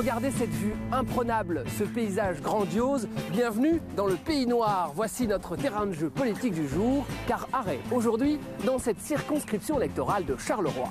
Regardez cette vue imprenable, ce paysage grandiose. Bienvenue dans le Pays Noir. Voici notre terrain de jeu politique du jour, car arrêt aujourd'hui dans cette circonscription électorale de Charleroi.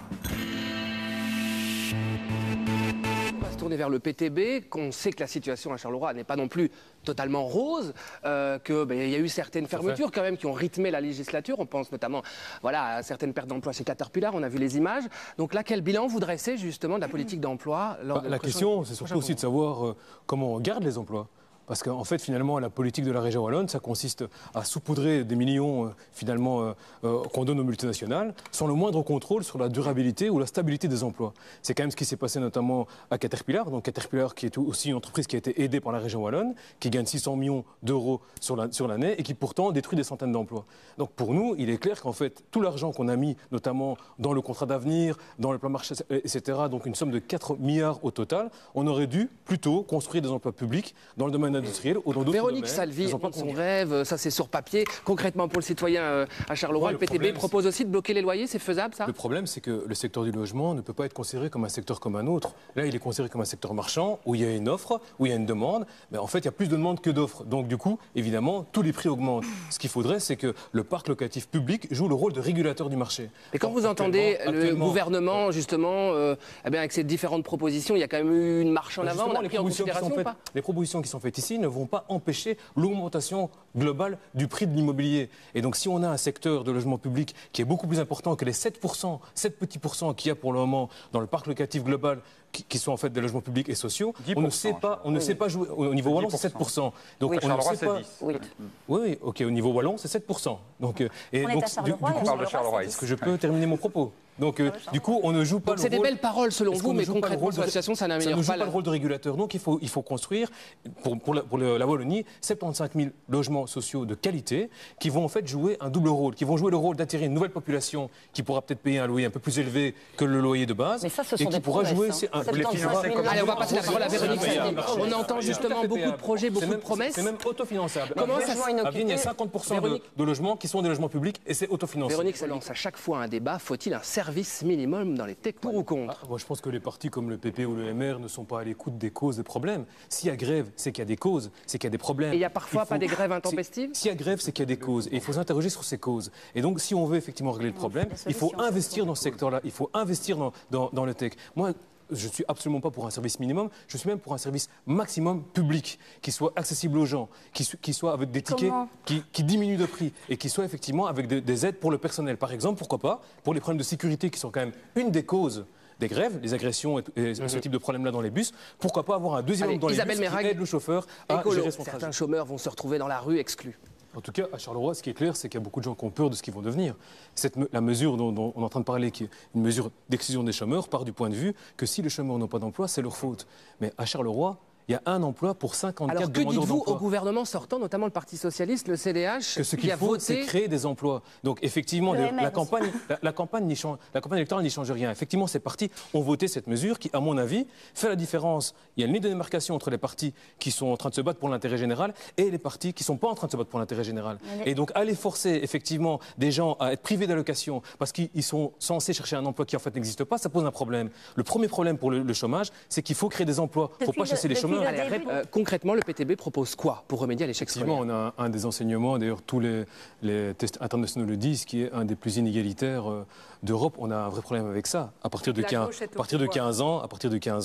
On va se tourner vers le PTB, qu'on sait que la situation à Charleroi n'est pas non plus totalement rose, qu'il y a eu certaines fermetures quand même qui ont rythmé la législature. On pense notamment à certaines pertes d'emplois chez Caterpillar, on a vu les images. Donc là, quel bilan vous dressez justement de la politique d'emploi La question, c'est surtout aussi de savoir comment on garde les emplois. Parce qu'en fait, finalement, la politique de la région wallonne, ça consiste à saupoudrer des millions qu'on donne aux multinationales sans le moindre contrôle sur la durabilité ou la stabilité des emplois. C'est quand même ce qui s'est passé notamment à Caterpillar. Donc Caterpillar, qui est aussi une entreprise qui a été aidée par la région wallonne, qui gagne 600 millions d'euros sur l'année et qui pourtant détruit des centaines d'emplois. Donc pour nous, il est clair qu'en fait, tout l'argent qu'on a mis, notamment dans le contrat d'avenir, dans le plan marché, etc., donc une somme de 4 milliards au total, on aurait dû plutôt construire des emplois publics dans le domaine industriel ou dans d'autres Véronique domaines. Salvi, son rêve, ça c'est sur papier. Concrètement pour le citoyen à Charleroi, le PTB propose aussi de bloquer les loyers, c'est faisable ça? Le problème, c'est que le secteur du logement ne peut pas être considéré comme un secteur comme un autre. Là, il est considéré comme un secteur marchand, où il y a une offre, où il y a une demande. Mais en fait, il y a plus de demande que d'offres. Donc du coup, évidemment, tous les prix augmentent. Ce qu'il faudrait, c'est que le parc locatif public joue le rôle de régulateur du marché. Et quand vous entendez le gouvernement, justement, avec ces différentes propositions, il y a quand même eu une marche en avant, on a pris en considération ou pas? Les propositions qui sont faites ici ne vont pas empêcher l'augmentation globale du prix de l'immobilier. Et donc si on a un secteur de logement public qui est beaucoup plus important que les 7%, 7 petits pourcents qu'il y a pour le moment dans le parc locatif global, qui sont en fait des logements publics et sociaux, on ne sait pas jouer. Au niveau wallon, c'est 7%. Donc oui, on ne sait pas. 10. Oui, ok, au niveau wallon, c'est 7%. Donc, et donc, du coup, on parle de Charleroi. Est-ce que je peux terminer mon propos? Donc, du coup, on ne joue pas le rôle. C'est des belles paroles selon vous, mais concrètement, sur la situation, ça n'améliore pas le rôle de régulateur. Donc, il faut construire, pour la Wallonie, 75 000 logements sociaux de qualité qui vont en fait jouer un double rôle, qui vont jouer le rôle d'attirer une nouvelle population qui pourra peut-être payer un loyer un peu plus élevé que le loyer de base. Mais ça, ce sont et qui pourra jouer. Allez, on va passer la parole à Véronique Salvi. On entend justement beaucoup de projets, beaucoup de promesses. C'est même autofinançable. Comment ça se passe? Il y a 50% de logements qui sont des logements publics et c'est autofinancé. Véronique Salvi lance à chaque fois un débat. Faut-il un service minimum dans les techs, pour ou contre? Moi, je pense que les partis comme le PP ou le MR ne sont pas à l'écoute des causes des problèmes. S'il y a grève, c'est qu'il y a des causes, c'est qu'il y a des problèmes. Et il n'y a parfois pas des grèves intempestives? S'il y a grève, c'est qu'il y a des causes. Et il faut s'interroger sur ces causes. Et donc, si on veut effectivement régler le problème, il faut investir dans ce secteur-là. Il faut investir dans le tech. Moi, je ne suis absolument pas pour un service minimum, je suis même pour un service maximum public, qui soit accessible aux gens, qui soit avec des tickets qui diminuent de prix et qui soit effectivement avec des aides pour le personnel. Par exemple, pourquoi pas, pour les problèmes de sécurité qui sont quand même une des causes des grèves, les agressions et ce type de problème-là dans les bus, pourquoi pas avoir un deuxième homme dans les bus qui aide le chauffeur à gérer son trajet. Certains chômeurs vont se retrouver dans la rue exclus. En tout cas, à Charleroi, ce qui est clair, c'est qu'il y a beaucoup de gens qui ont peur de ce qu'ils vont devenir. La mesure dont on est en train de parler, qui est une mesure d'exclusion des chômeurs, part du point de vue que si les chômeurs n'ont pas d'emploi, c'est leur faute. Mais à Charleroi, il y a un emploi pour 54 demandeurs d'emploi. Alors que dites-vous au gouvernement sortant, notamment le Parti Socialiste, le CDH, que ce qu'il faut, c'est créer des emplois. Donc effectivement, la campagne électorale n'y change rien. Effectivement, ces partis ont voté cette mesure qui, à mon avis, fait la différence. Il y a une ligne de démarcation entre les partis qui sont en train de se battre pour l'intérêt général et les partis qui ne sont pas en train de se battre pour l'intérêt général. Et donc aller forcer effectivement des gens à être privés d'allocation parce qu'ils sont censés chercher un emploi qui en fait n'existe pas, ça pose un problème. Le premier problème pour le chômage, c'est qu'il faut créer des emplois. Il ne faut pas chasser les chômeurs. Concrètement, le PTB propose quoi pour remédier à l'échec scolaire? On a un des enseignements, d'ailleurs tous les tests internationaux le disent, qui est un des plus inégalitaires d'Europe. On a un vrai problème avec ça. À partir de 15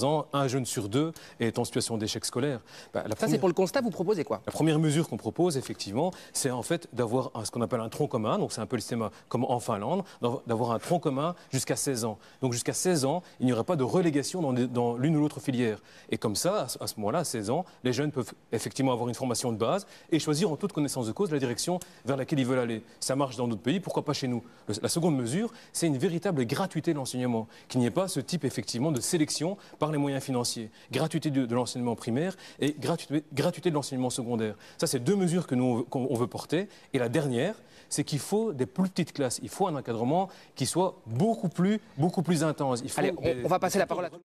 ans, un jeune sur deux est en situation d'échec scolaire. Ça, c'est pour le constat, vous proposez quoi? La première mesure qu'on propose, effectivement, c'est en fait d'avoir ce qu'on appelle un tronc commun. Donc c'est un peu le système comme en Finlande, d'avoir un tronc commun jusqu'à 16 ans. Donc jusqu'à 16 ans, il n'y aurait pas de relégation dans l'une ou l'autre filière. Et comme ça, à ce moment-là, à 16 ans, les jeunes peuvent effectivement avoir une formation de base et choisir en toute connaissance de cause la direction vers laquelle ils veulent aller. Ça marche dans d'autres pays, pourquoi pas chez nous? La seconde mesure, c'est une véritable gratuité de l'enseignement, qu'il n'y ait pas ce type effectivement de sélection par les moyens financiers. Gratuité de l'enseignement primaire et gratuité de l'enseignement secondaire. Ça, c'est deux mesures que nous on veut porter. Et la dernière, c'est qu'il faut des plus petites classes. Il faut un encadrement qui soit beaucoup plus intense. Allez, on va passer la parole à